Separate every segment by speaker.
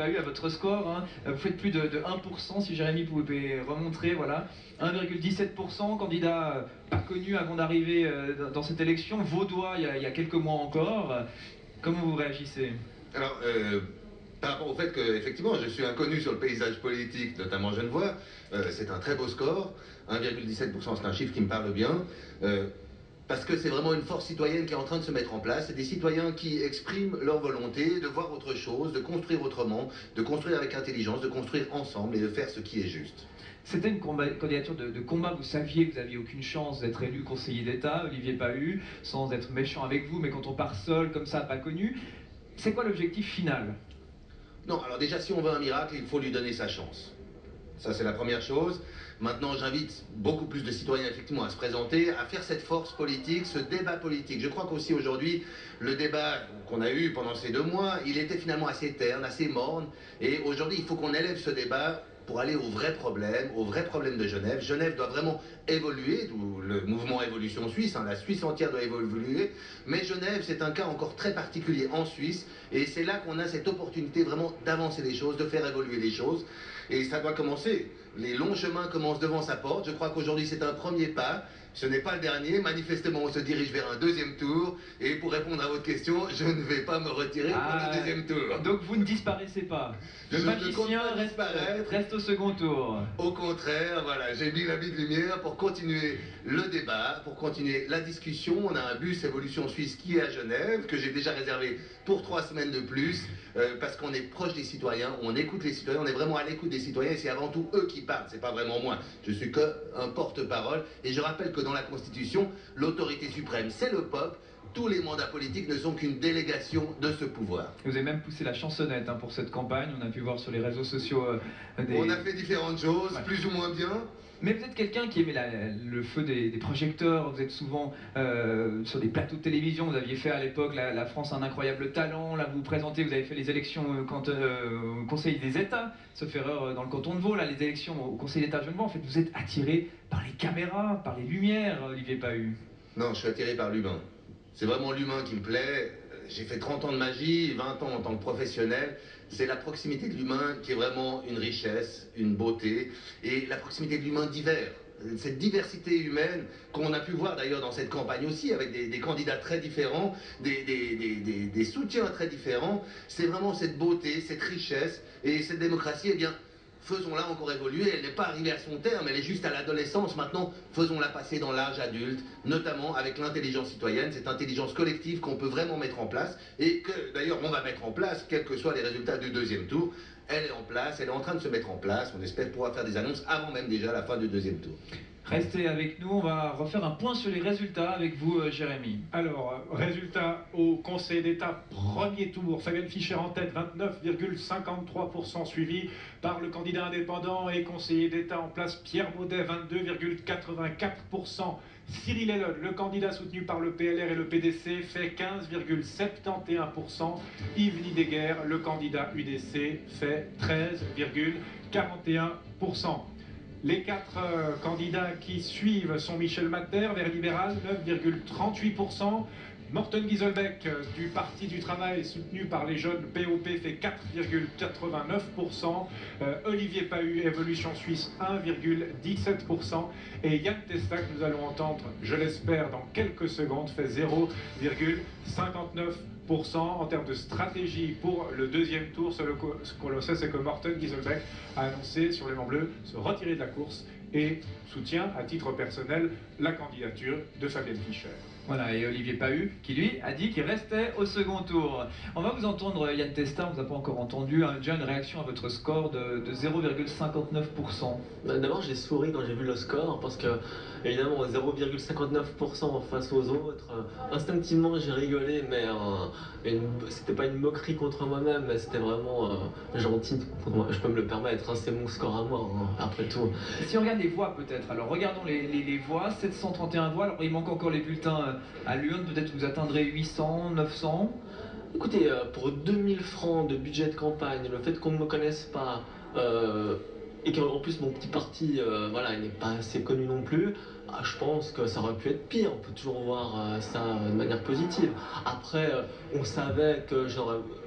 Speaker 1: pas eu à votre score, hein. Vous faites plus de 1%, si Jérémy pouvait remontrer, voilà. 1,17%, candidat pas connu avant d'arriver dans cette élection, vaudois il y a quelques mois encore. Comment vous réagissez?
Speaker 2: Alors, par rapport au fait qu'effectivement, je suis inconnu sur le paysage politique, notamment genevois, c'est un très beau score. 1,17%, c'est un chiffre qui me parle bien. Parce que c'est vraiment une force citoyenne qui est en train de se mettre en place. C'est des citoyens qui expriment leur volonté de voir autre chose, de construire autrement, de construire avec intelligence, de construire ensemble et de faire ce qui est juste.
Speaker 1: C'était une candidature de combat, vous saviez que vous n'aviez aucune chance d'être élu conseiller d'État, Olivier Pahu, sans être méchant avec vous, mais quand on part seul, comme ça, pas connu, c'est quoi l'objectif final?
Speaker 2: Non, alors déjà, si on veut un miracle, il faut lui donner sa chance. Ça, c'est la première chose. Maintenant, j'invite beaucoup plus de citoyens, effectivement, à se présenter, à faire cette force politique, ce débat politique. Je crois qu'aussi aujourd'hui, le débat qu'on a eu pendant ces 2 mois, il était finalement assez terne, assez morne. Et aujourd'hui, il faut qu'on élève ce débat pour aller aux vrais problèmes de Genève. Genève doit vraiment évoluer, d'où le mouvement Évolution Suisse, hein, la Suisse entière doit évoluer, mais Genève, c'est un cas encore très particulier en Suisse, et c'est là qu'on a cette opportunité vraiment d'avancer les choses, de faire évoluer les choses, et ça doit commencer. Les longs chemins commencent devant sa porte, je crois qu'aujourd'hui c'est un premier pas, ce n'est pas le dernier, manifestement on se dirige vers un 2e tour, et pour répondre à votre question, je ne vais pas me retirer pour le 2e tour.
Speaker 1: Donc vous ne disparaissez pas. Le magicien reste au second tour.
Speaker 2: Au contraire, voilà, j'ai mis l'habit de lumière pour continuer le débat, pour continuer la discussion. On a un bus Évolution Suisse qui est à Genève, que j'ai déjà réservé pour 3 semaines de plus, parce qu'on est proche des citoyens, on écoute les citoyens, on est vraiment à l'écoute des citoyens, et c'est avant tout eux qui parlent, c'est pas vraiment moi. Je suis qu'un porte-parole, et je rappelle que dans la Constitution, l'autorité suprême, c'est le peuple. Tous les mandats politiques ne sont qu'une délégation de ce pouvoir.
Speaker 1: Vous avez même poussé la chansonnette, hein, pour cette campagne, on a pu voir sur les réseaux sociaux
Speaker 2: On a fait différentes choses, ouais, plus ou moins bien.
Speaker 1: Mais vous êtes quelqu'un qui aimait le feu des projecteurs, vous êtes souvent sur des plateaux de télévision, vous aviez fait à l'époque la France a un incroyable talent, là vous vous présentez, vous avez fait les élections au Conseil des États, sauf erreur dans le canton de Vaud, là les élections au Conseil d'État de Genevois, en fait vous êtes attiré par les caméras, par les lumières, Olivier Pahu.
Speaker 2: Non, je suis attiré par l'humain. C'est vraiment l'humain qui me plaît. J'ai fait 30 ans de magie, 20 ans en tant que professionnel. C'est la proximité de l'humain qui est vraiment une richesse, une beauté, et la proximité de l'humain divers. Cette diversité humaine qu'on a pu voir d'ailleurs dans cette campagne aussi, avec des candidats très différents, des soutiens très différents, c'est vraiment cette beauté, cette richesse, et cette démocratie, eh bien, faisons-la encore évoluer, elle n'est pas arrivée à son terme, elle est juste à l'adolescence maintenant, faisons-la passer dans l'âge adulte, notamment avec l'intelligence citoyenne, cette intelligence collective qu'on peut vraiment mettre en place, et que d'ailleurs on va mettre en place, quels que soient les résultats du 2e tour, elle est en place, elle est en train de se mettre en place, on espère pouvoir faire des annonces avant même déjà la fin du 2e tour.
Speaker 1: Restez avec nous, on va refaire un point sur les résultats avec vous, Jérémy.
Speaker 3: Alors, résultat au Conseil d'État, 1er tour, Fabienne Fischer en tête, 29,53%, suivi par le candidat indépendant et conseiller d'État en place, Pierre Baudet, 22,84%. Cyril Elod, le candidat soutenu par le PLR et le PDC, fait 15,71%. Yves Nidegger, le candidat UDC, fait 13,41%. Les 4 candidats qui suivent sont Michel Matter, Vert libéral, 9,38%. Morten Gieselbeck du Parti du Travail, soutenu par les jeunes POP, fait 4,89%. Olivier Pahu, Évolution Suisse, 1,17%. Et Yann Testa, que nous allons entendre, je l'espère, dans quelques secondes, fait 0,59%. En termes de stratégie pour le 2e tour, ce qu'on le sait, c'est que Morten Gieselbeck a annoncé sur l'élan bleu se retirer de la course et soutient à titre personnel la candidature de Fabienne Fischer.
Speaker 1: Voilà, et Olivier Pahu, qui lui a dit qu'il restait au second tour. On va vous entendre, Yann Testa, on ne vous a pas encore entendu, déjà une réaction à votre score de 0,59%.
Speaker 4: D'abord, j'ai souri quand j'ai vu le score, parce que, évidemment, 0,59% face aux autres, instinctivement j'ai rigolé, mais c'était pas une moquerie contre moi-même, mais c'était vraiment gentil. Je peux me le permettre, hein, c'est mon score à moi, hein, après tout.
Speaker 1: Si on regarde les voix peut-être, alors regardons les voix, 731 voix, alors il manque encore les bulletins à l'urne, peut-être vous atteindrez 800, 900.
Speaker 4: Écoutez, pour 2000 francs de budget de campagne, le fait qu'on ne me connaisse pas, et qu'en plus mon petit parti, voilà, il n'est pas assez connu non plus. Je pense que ça aurait pu être pire, on peut toujours voir ça de manière positive. Après, on savait que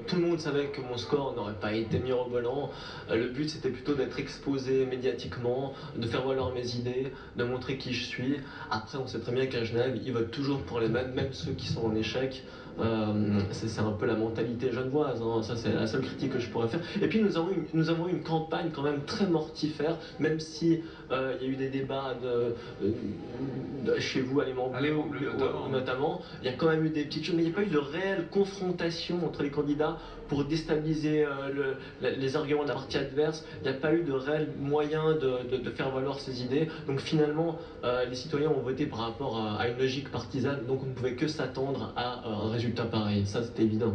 Speaker 4: tout le monde savait que mon score n'aurait pas été mirobolant. Le but c'était plutôt d'être exposé médiatiquement, de faire valoir mes idées, de montrer qui je suis. Après, on sait très bien qu'à Genève, ils votent toujours pour les mêmes, même ceux qui sont en échec. C'est un peu la mentalité genevoise, hein. Ça c'est la seule critique que je pourrais faire. Et puis nous avons eu une campagne quand même très mortifère, même si il y a eu des débats chez vous à l'Aimant Bleu notamment, il y a quand même eu des petites choses, mais il n'y a pas eu de réelle confrontation entre les candidats pour déstabiliser les arguments de la partie adverse. Il n'y a pas eu de réel moyen de faire valoir ses idées. Donc finalement, les citoyens ont voté par rapport à une logique partisane, donc on ne pouvait que s'attendre à un résultat pareil. Ça, c'était évident.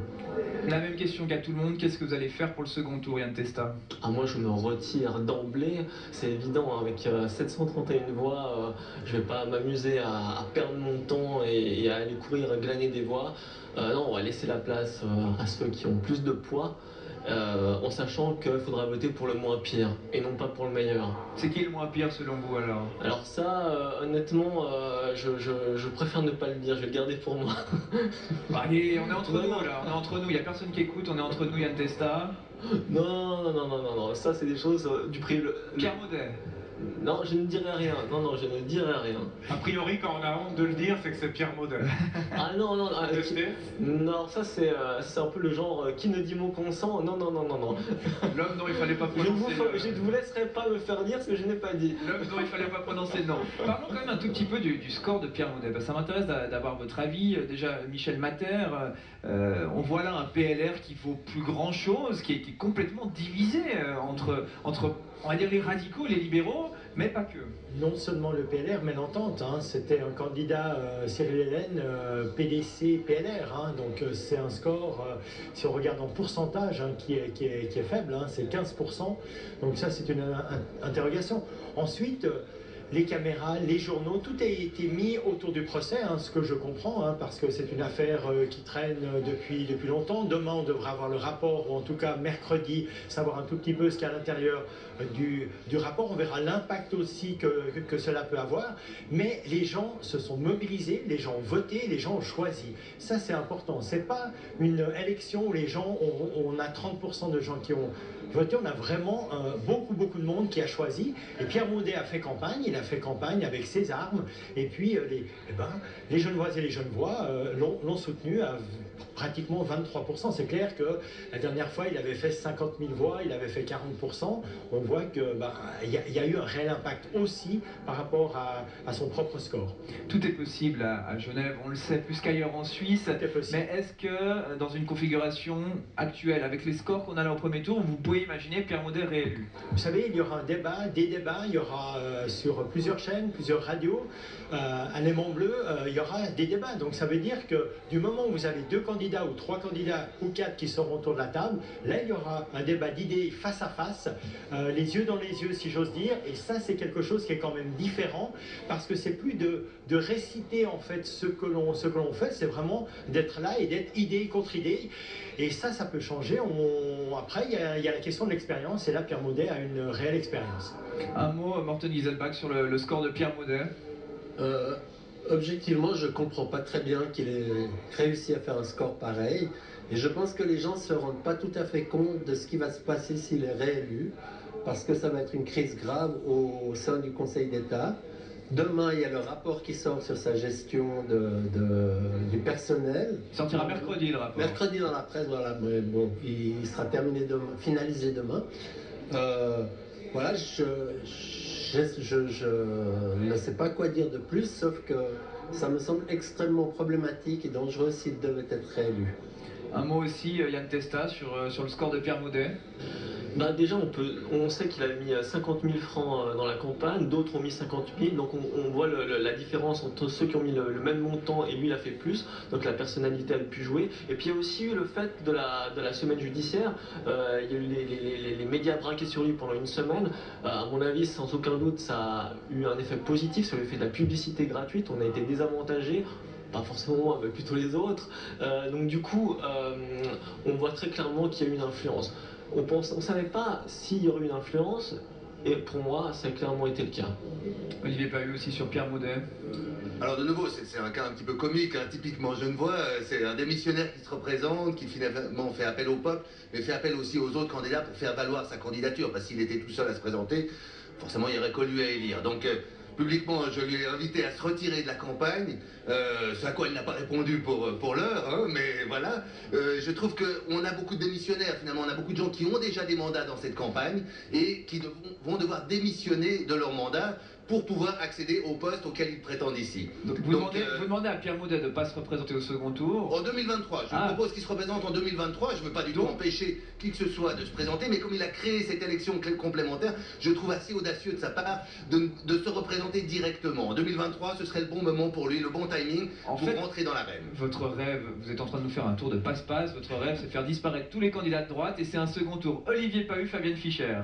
Speaker 1: La même question qu'à tout le monde, qu'est-ce que vous allez faire pour le second tour, Yann Testa?
Speaker 4: Moi, je me retire d'emblée, c'est évident, hein, avec 731 voix, je ne vais pas m'amuser à perdre mon temps et à aller courir glaner des voix. Non, on va laisser la place à ceux qui ont plus de poids, en sachant qu'il faudra voter pour le moins pire et non pas pour le meilleur.
Speaker 1: C'est qui le moins pire selon vous alors?
Speaker 4: Alors ça, honnêtement, je préfère ne pas le dire, je vais le garder pour moi.
Speaker 1: Allez, on est entre nous là, on est entre nous, il n'y a personne qui écoute, on est entre nous, Yann Testa.
Speaker 4: Non, ça c'est des choses du privé.
Speaker 1: Pierre Maudet.
Speaker 4: Non, je ne dirai rien. Non, je ne dirai rien.
Speaker 3: A priori, quand on a honte de le dire, c'est que c'est Pierre Maudet.
Speaker 4: Ah non. Non, ça c'est un peu le genre qui ne dit mot consent. Non.
Speaker 1: L'homme dont il fallait pas prononcer.
Speaker 4: Je ne vous laisserai pas me faire dire ce que je n'ai pas dit.
Speaker 1: L'homme dont il fallait pas prononcer le nom. Parlons quand même un tout petit peu du score de Pierre Maudet. Ça m'intéresse d'avoir votre avis. Déjà, Michel Matter, on voit là un PLR qui vaut plus grand chose, qui est complètement divisé entre on va dire les radicaux, les libéraux, mais pas que.
Speaker 5: Non seulement le PLR, mais l'entente. Hein. C'était un candidat Cyril Hélène, PDC, PLR. Hein. Donc c'est un score, si on regarde en pourcentage, hein, qui est faible. Hein. C'est 15%. Donc ça, c'est une interrogation. Ensuite, les caméras, les journaux, tout a été mis autour du procès, hein, ce que je comprends, hein, parce que c'est une affaire qui traîne depuis longtemps. Demain, on devra avoir le rapport, ou en tout cas mercredi, savoir un tout petit peu ce qu'il y a à l'intérieur du rapport. On verra l'impact aussi que cela peut avoir. Mais les gens se sont mobilisés, les gens ont voté, les gens ont choisi. Ça, c'est important. C'est pas une élection où les gens, on a 30% de gens qui ont voté. On a vraiment beaucoup de monde qui a choisi. Et Pierre Maudet a fait campagne. Il a fait campagne avec ses armes. Et puis, les Genevoises et les Genevois l'ont soutenu à pratiquement 23%. C'est clair que la dernière fois, il avait fait 50 000 voix, il avait fait 40%. On voit qu'il y a eu un réel impact aussi par rapport à son propre score.
Speaker 1: Tout est possible à Genève, on le sait, plus qu'ailleurs en Suisse. Mais est-ce que dans une configuration actuelle, avec les scores qu'on a là au premier tour, vous pouvez imaginer Pierre Maudet réélu?
Speaker 5: Vous savez, il y aura des débats, il y aura sur plusieurs chaînes, plusieurs radios, à l'Aimant Bleu, il y aura des débats. Donc ça veut dire que du moment où vous avez 2 candidats ou 3 candidats ou 4 qui seront autour de la table, là il y aura un débat d'idées face à face, les yeux dans les yeux si j'ose dire, et ça c'est quelque chose qui est quand même différent, parce que c'est plus de réciter en fait ce que l'on fait, c'est vraiment d'être là et d'être idée contre idée, et ça peut changer. Après il y a la question de l'expérience, et là Pierre Maudet a une réelle expérience.
Speaker 1: Un mot, Morten Giselbach, sur le score de Pierre Maudet.
Speaker 6: Objectivement, je ne comprends pas très bien qu'il ait réussi à faire un score pareil. Et je pense que les gens ne se rendent pas tout à fait compte de ce qui va se passer s'il est réélu, parce que ça va être une crise grave au sein du Conseil d'État. Demain, il y a le rapport qui sort sur sa gestion du personnel.
Speaker 1: Il sortira mercredi, le rapport.
Speaker 6: Mercredi dans la presse, voilà. Mais bon, il sera terminé demain, finalisé demain. Voilà, je ne sais pas quoi dire de plus, sauf que ça me semble extrêmement problématique et dangereux s'il devait être réélu.
Speaker 1: Un mot aussi, Yann Testa, sur le score de Pierre Maudet.
Speaker 4: Déjà, on sait qu'il a mis 50 000 francs dans la campagne, d'autres ont mis 50 000, donc on voit la différence entre ceux qui ont mis le même montant et lui il a fait plus, donc la personnalité a pu jouer. Et puis il y a aussi eu le fait de la semaine judiciaire, il y a eu les médias braqués sur lui pendant une semaine. À mon avis, sans aucun doute, ça a eu un effet positif sur le fait de la publicité gratuite, on a été désavantagés. Pas forcément moi, mais plutôt les autres. Donc du coup, on voit très clairement qu'il y a eu une influence. On ne savait pas s'il y aurait eu une influence, Et pour moi, ça a clairement été le cas.
Speaker 1: Olivier Pahu aussi sur Pierre Maudet.
Speaker 2: Alors de nouveau, c'est un cas un petit peu comique, hein, typiquement genevois. C'est un démissionnaire qui se représente, qui finalement fait appel au peuple, mais fait appel aussi aux autres candidats pour faire valoir sa candidature. Parce qu'il était tout seul à se présenter, forcément il n'y aurait que lui à élire. Donc publiquement, je lui ai invité à se retirer de la campagne, ce à quoi il n'a pas répondu pour l'heure, hein, mais voilà. Je trouve qu'on a beaucoup de démissionnaires, finalement, on a beaucoup de gens qui ont déjà des mandats dans cette campagne et qui vont devoir démissionner de leur mandat pour pouvoir accéder au poste auquel ils prétendent ici.
Speaker 1: Donc vous demandez à Pierre Maudet de ne pas se représenter au second tour.
Speaker 2: En 2023, je propose qu'il se représente en 2023, je ne veux pas du tout empêcher qui que ce soit de se présenter, mais comme il a créé cette élection complémentaire, je trouve assez audacieux de sa part de se représenter directement. En 2023, ce serait le bon moment pour lui, le bon timing pour rentrer dans l'arène.
Speaker 1: Votre rêve, vous êtes en train de nous faire un tour de passe-passe, votre rêve c'est de faire disparaître tous les candidats de droite et c'est un second tour. Olivier Pahu, Fabienne Fischer.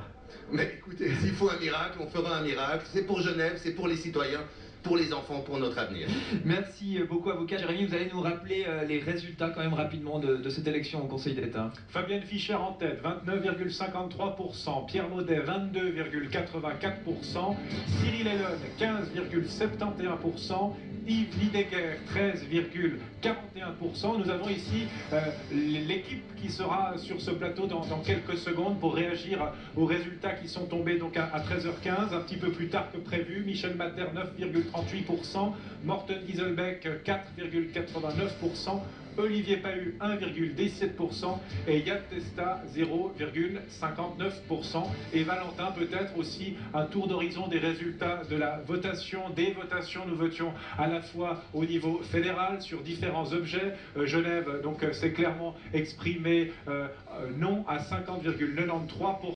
Speaker 2: Mais écoutez, s'il faut un miracle, on fera un miracle. C'est pour Genève, c'est pour les citoyens, pour les enfants, pour notre avenir.
Speaker 1: Merci beaucoup avocat. Jérémy, vous allez nous rappeler les résultats quand même rapidement de cette élection au Conseil d'État.
Speaker 3: Fabienne Fischer en tête, 29,53%. Pierre Maudet, 22,84%. Cyril Hellon, 15,71%. Yves Lidegger, 13,41%. Nous avons ici l'équipe qui sera sur ce plateau dans quelques secondes pour réagir aux résultats qui sont tombés donc à 13h15, un petit peu plus tard que prévu. Michel Matter, 9,38%. Morten Gieselbeck, 4,89%. Olivier Pahu 1,17% et Yann Testa 0,59%. Et Valentin, peut-être aussi un tour d'horizon des résultats de la votation, des votations. Nous votions à la fois au niveau fédéral sur différents objets. Genève donc s'est clairement exprimé non à 50,93%.